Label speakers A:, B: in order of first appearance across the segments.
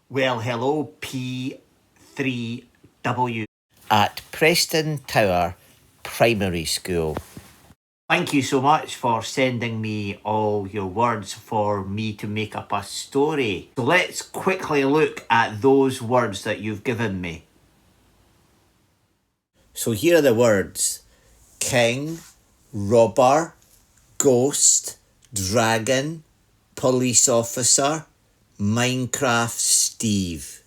A: Well, hello, P3W at Preston Tower Primary School. Thank you so much for sending me all your words for me to make up a story. So let's quickly look at those words that you've given me. So here are the words: king, robber, ghost, dragon, police officer, Minecraft Steve.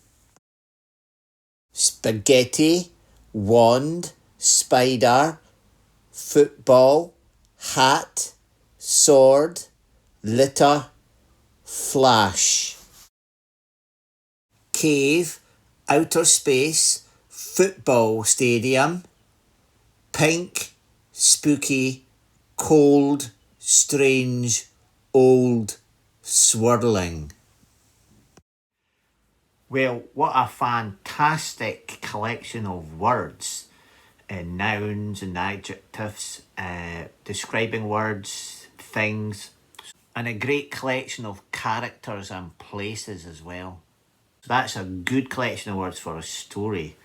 A: Spaghetti, wand, spider, football, hat, sword, litter, flash. Cave, outer space, football stadium, pink, spooky, cold, strange, old, swirling. Well, what a fantastic collection of words, nouns and adjectives, describing words, things, and a great collection of characters and places as well. So that's a good collection of words for a story.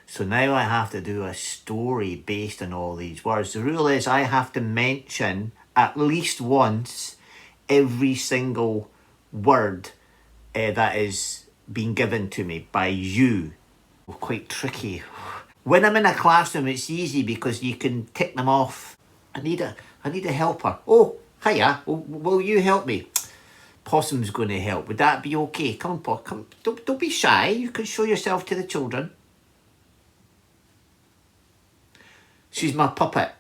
A: So now I have to do a story based on all these words. The rule is I have to mention at least once every single word that is being given to me by you. Quite tricky. When I'm in a classroom, it's easy because you can tick them off. I need a helper. Oh, hiya. Will you help me? Possum's going to help. Would that be okay? Come on, Possum. Come. Don't be shy. You can show yourself to the children. She's my puppet.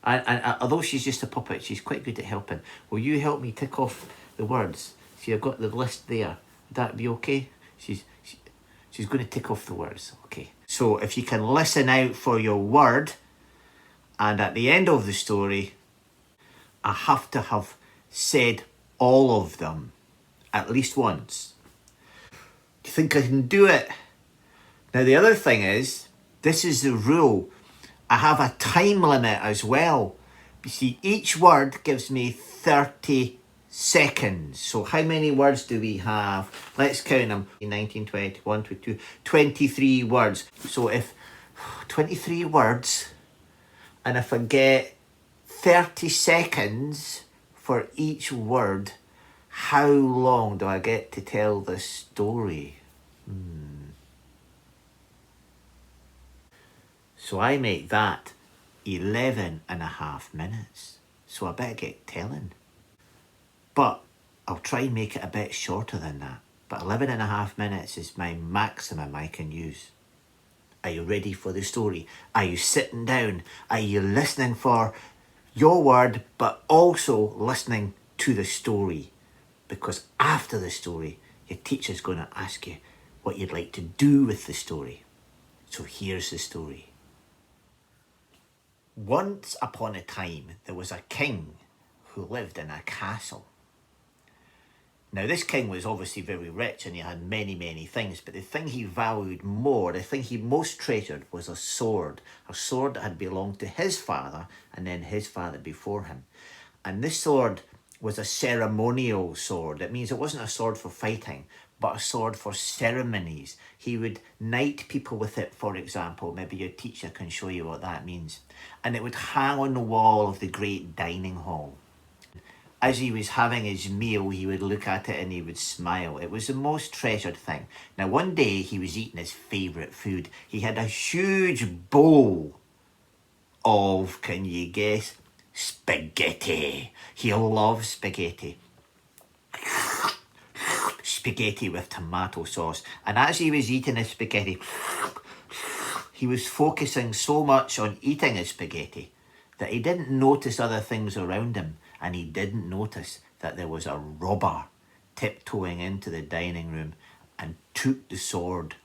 A: And although she's just a puppet, she's quite good at helping. Will you help me tick off the words? See, I've got the list there. Would that be okay? She's going to tick off the words. Okay. So if you can listen out for your word, and at the end of the story, I have to have said all of them at least once. Do you think I can do it? Now, the other thing is, this is the rule. I have a time limit as well. You see, each word gives me 30 seconds. So how many words do we have? Let's count them. 19, 20, 1, 2, 23 words. So if 23 words, and if I get 30 seconds for each word, how long do I get to tell the story? So I make that 11.5 minutes. So I better get telling. But I'll try and make it a bit shorter than that. But 11.5 minutes is my maximum I can use. Are you ready for the story? Are you sitting down? Are you listening for your word, but also listening to the story? Because after the story, your teacher's going to ask you what you'd like to do with the story. So here's the story. Once upon a time, there was a king who lived in a castle. Now, this king was obviously very rich and he had many, many things, but the thing he valued more, the thing he most treasured, was a sword that had belonged to his father and then his father before him. And this sword was a ceremonial sword. It means it wasn't a sword for fighting, but a sword for ceremonies. He would knight people with it, for example. Maybe your teacher can show you what that means. And it would hang on the wall of the great dining hall. As he was having his meal, he would look at it and he would smile. It was the most treasured thing. Now, one day he was eating his favourite food. He had a huge bowl of, can you guess, spaghetti. He loves spaghetti. Spaghetti with tomato sauce. And as he was eating his spaghetti, he was focusing so much on eating his spaghetti that he didn't notice other things around him. And he didn't notice that there was a robber tiptoeing into the dining room and took the sword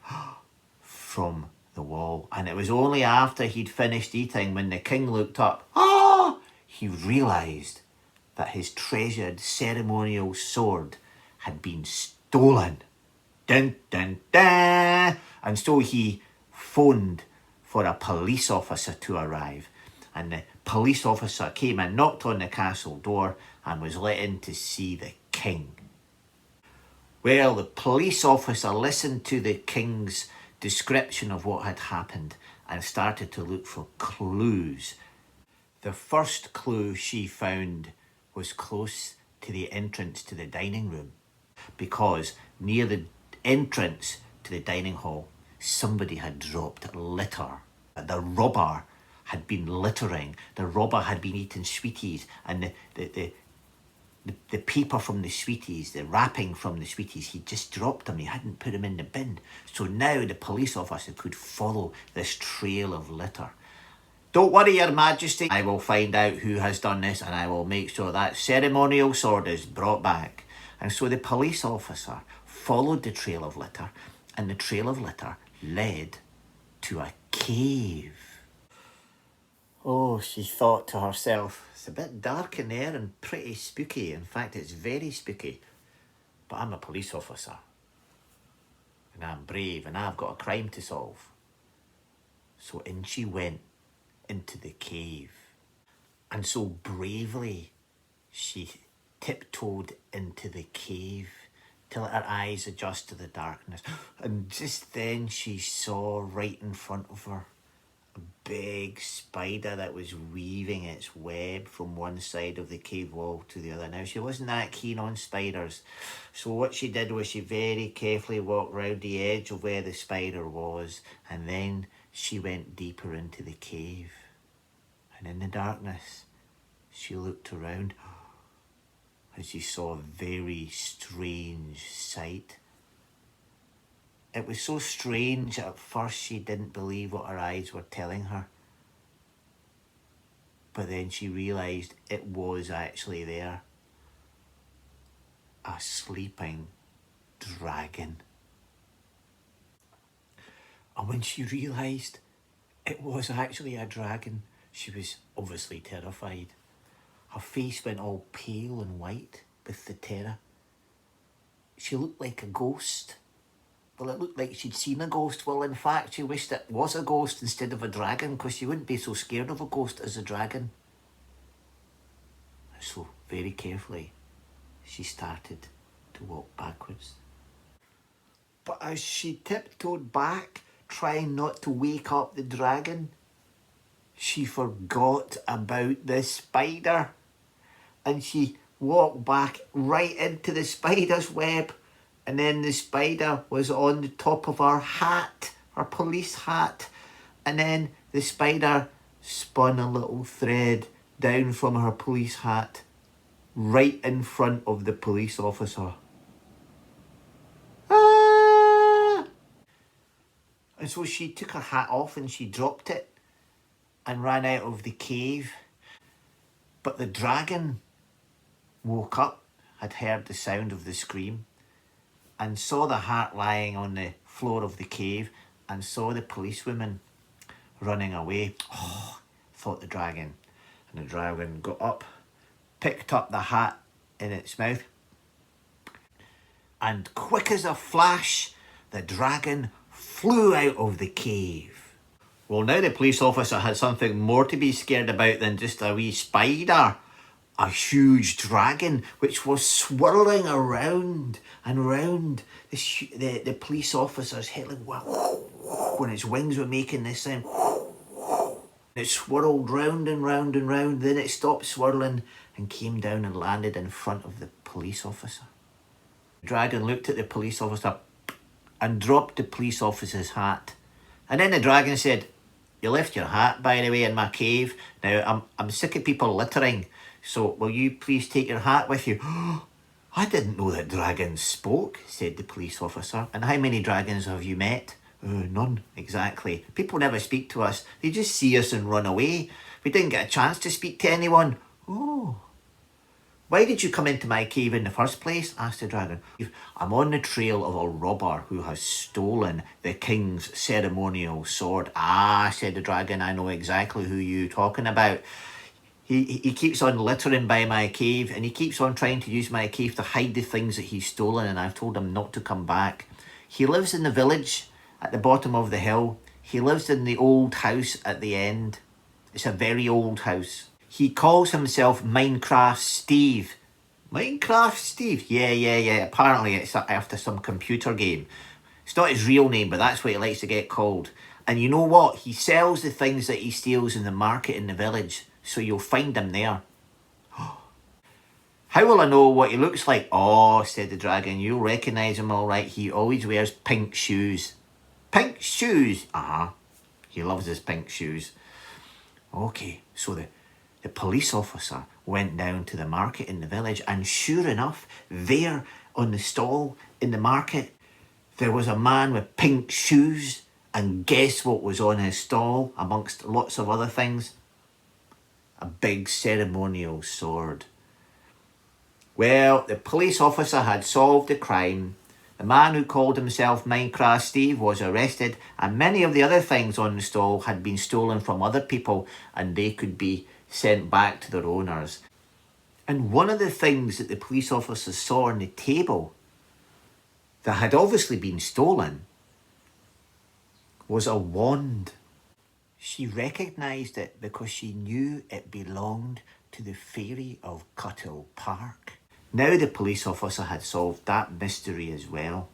A: from the wall. And it was only after he'd finished eating, when the king looked up, he realised that his treasured ceremonial sword had been stolen. Dun, dun, dun. And so he phoned for a police officer to arrive. And the police officer came and knocked on the castle door and was let in to see the king. Well, the police officer listened to the king's description of what had happened and started to look for clues. The first clue she found was close to the entrance to the dining room, because near the entrance to the dining hall, somebody had dropped litter. The robber had been littering. The robber had been eating sweeties, and the paper from the sweeties, the wrapping from the sweeties, he just dropped them. He hadn't put them in the bin. So now the police officer could follow this trail of litter. Don't worry, Your Majesty. I will find out who has done this, and I will make sure that ceremonial sword is brought back. And so the police officer followed the trail of litter, and the trail of litter led to a cave. Oh, she thought to herself, it's a bit dark in there and pretty spooky. In fact, it's very spooky. But I'm a police officer. And I'm brave, and I've got a crime to solve. So in she went into the cave. And so bravely she tiptoed into the cave till her eyes adjust to the darkness. And just then she saw right in front of her a big spider that was weaving its web from one side of the cave wall to the other. Now, she wasn't that keen on spiders, so what she did was she very carefully walked round the edge of where the spider was, and then she went deeper into the cave. And in the darkness, she looked around and she saw a very strange sight. It was so strange at first she didn't believe what her eyes were telling her. But then she realised it was actually there. A sleeping dragon. And when she realised it was actually a dragon, she was obviously terrified. Her face went all pale and white with the terror. She looked like a ghost. Well, it looked like she'd seen a ghost. Well, in fact, she wished it was a ghost instead of a dragon, because she wouldn't be so scared of a ghost as a dragon. So, very carefully, she started to walk backwards. But as she tiptoed back, trying not to wake up the dragon, she forgot about the spider. And she walked back right into the spider's web. And then the spider was on the top of her hat, her police hat. And then the spider spun a little thread down from her police hat right in front of the police officer. Ah! And so she took her hat off and she dropped it and ran out of the cave. But the dragon woke up, had heard the sound of the scream, and saw the hat lying on the floor of the cave, and saw the policewoman running away. Oh, thought the dragon. And the dragon got up, picked up the hat in its mouth, and quick as a flash, the dragon flew out of the cave. Well, now the police officer had something more to be scared about than just a wee spider. A huge dragon which was swirling around and round the police officer's head, like when its wings were making this sound. It swirled round and round and round, then it stopped swirling and came down and landed in front of the police officer. The dragon looked at the police officer and dropped the police officer's hat. And then the dragon said, "You left your hat, by the way, in my cave. Now, I'm sick of people littering. So, will you please take your hat with you?" "I didn't know that dragons spoke," said the police officer. "And how many dragons have you met?" None, exactly. People never speak to us. They just see us and run away. We didn't get a chance to speak to anyone." "Oh. Why did you come into my cave in the first place?" asked the dragon. "I'm on the trail of a robber who has stolen the king's ceremonial sword." "Ah," said the dragon, "I know exactly who you're talking about. He keeps on littering by my cave, and he keeps on trying to use my cave to hide the things that he's stolen, and I've told him not to come back. He lives in the village at the bottom of the hill. He lives in the old house at the end. It's a very old house. He calls himself Minecraft Steve, Minecraft Steve? Yeah. Apparently it's after some computer game. It's not his real name, but that's what he likes to get called. And you know what? He sells the things that he steals in the market in the village, so you'll find him there. How will I know what he looks like? Oh, said the dragon, you'll recognise him all right. He always wears pink shoes. Pink shoes? Uh-huh. He loves his pink shoes. Okay, so the police officer went down to the market in the village, and sure enough, there on the stall in the market, there was a man with pink shoes, and guess what was on his stall, amongst lots of other things? A big ceremonial sword. Well, the police officer had solved the crime. The man who called himself Minecraft Steve was arrested, and many of the other things on the stall had been stolen from other people, and they could be sent back to their owners. And one of the things that the police officer saw on the table that had obviously been stolen was a wand. She recognised it because she knew it belonged to the fairy of Cuttle Park. Now the police officer had solved that mystery as well.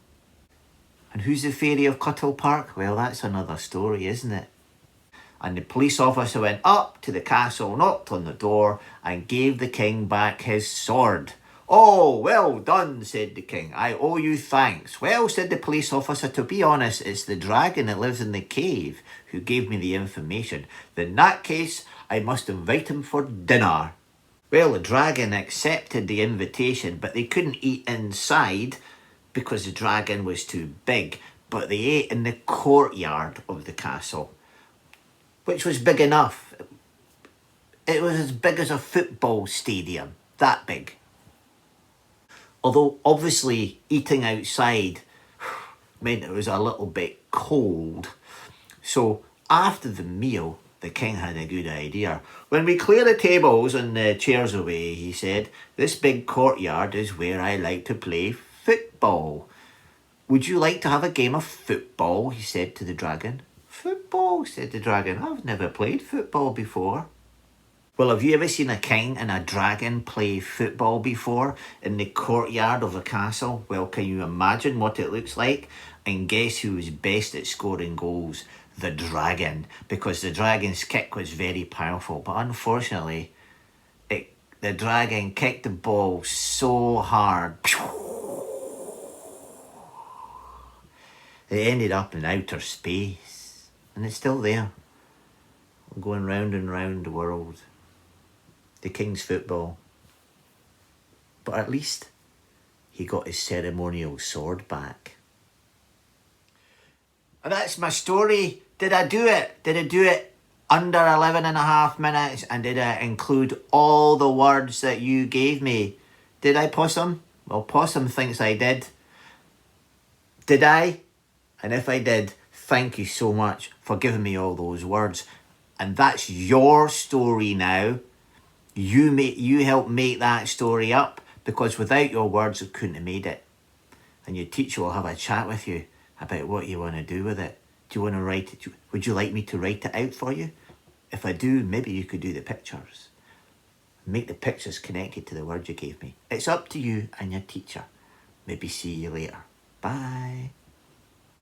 A: And who's the fairy of Cuttle Park? Well, that's another story, isn't it? And the police officer went up to the castle, knocked on the door, and gave the king back his sword. Oh, well done, said the king. I owe you thanks. Well, said the police officer, to be honest, it's the dragon that lives in the cave who gave me the information. In that case, I must invite him for dinner. Well, the dragon accepted the invitation, but they couldn't eat inside because the dragon was too big. But they ate in the courtyard of the castle, which was big enough. It was as big as a football stadium, that big. Although obviously eating outside meant it was a little bit cold. So after the meal, the king had a good idea. When we clear the tables and the chairs away, he said, this big courtyard is where I like to play football. Would you like to have a game of football? He said to the dragon. Football, said the dragon. I've never played football before. Well, have you ever seen a king and a dragon play football before in the courtyard of a castle? Well, can you imagine what it looks like? And guess who was best at scoring goals? The dragon, because the dragon's kick was very powerful. But unfortunately, the dragon kicked the ball so hard. It ended up in outer space. And it's still there, going round and round the world. The king's football. But at least he got his ceremonial sword back. And that's my story. Did I do it? Did I do it under 11.5 minutes? And did I include all the words that you gave me? Did I, Possum? Well, Possum thinks I did. Did I? And if I did, thank you so much for giving me all those words. And that's your story now. You helped make that story up, because without your words, I couldn't have made it. And your teacher will have a chat with you about what you want to do with it. Do you want to write it? Would you like me to write it out for you? If I do, maybe you could do the pictures. Make the pictures connected to the words you gave me. It's up to you and your teacher. Maybe see you later. Bye.